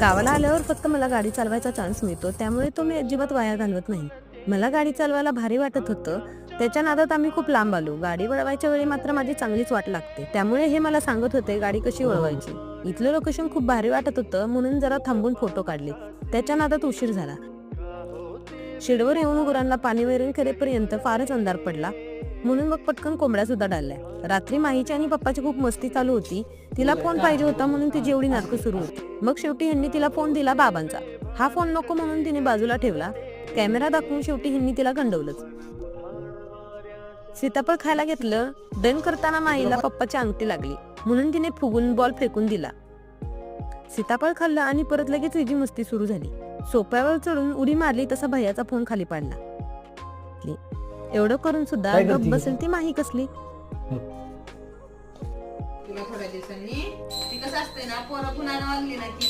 गावाला आल्यावर फक्त मला गाडी चालवायचा चान्स मिळतो, त्यामुळे तो मी अजिबात वाया घालवत नाही. मला गाडी चालवायला भारी वाटत होतं. त्याच्या नादात आम्ही खूप लांब आलो. गाडी वळवायच्या वेळी मात्र माझी चांगलीच वाट लागते, त्यामुळे हे मला सांगत होते गाडी कशी वळवायची. इथलं लोकेशन खूप भारी वाटत होतं, म्हणून जरा थांबून फोटो काढले. त्याच्या नादात उशीर झाला. शेडवर येऊन गुरांना पाणी वैरण करेपर्यंत फारच अंधार पडला, म्हणून मग पटकन कोंबड्या सुद्धा डाळल्या. रात्री माहीची आणि पप्पाची खूप मस्ती चालू होती. तिला फोन पाहिजे होता म्हणून तिची एवढी नाटकं सुरू होती. मग शेवटी ह्यांनी तिला फोन दिला बाबांचा. हा फोन नको म्हणून तिने बाजूला ठेवला. कॅमेरा दाखवून शेवटी ह्यांनी तिला गंडवलंच. सीताफळ खायला घेतलं. डन करताना माईला पप्पाची अंगठी लागली, म्हणून तिने फुगून बॉल फेकून दिला. सीताफळ खाल्लं आणि परत लगेच हिची मस्ती सुरू झाली. सोप्यावर चढून उडी मारली तसा भैयाचा फोन खाली पडला. एवढं करून सुद्धा गप्प बसेल ती माही कसली. तुला थोड्या दिवसांनी ती कसं असते ना, पोरं पुन्हा वागली ना की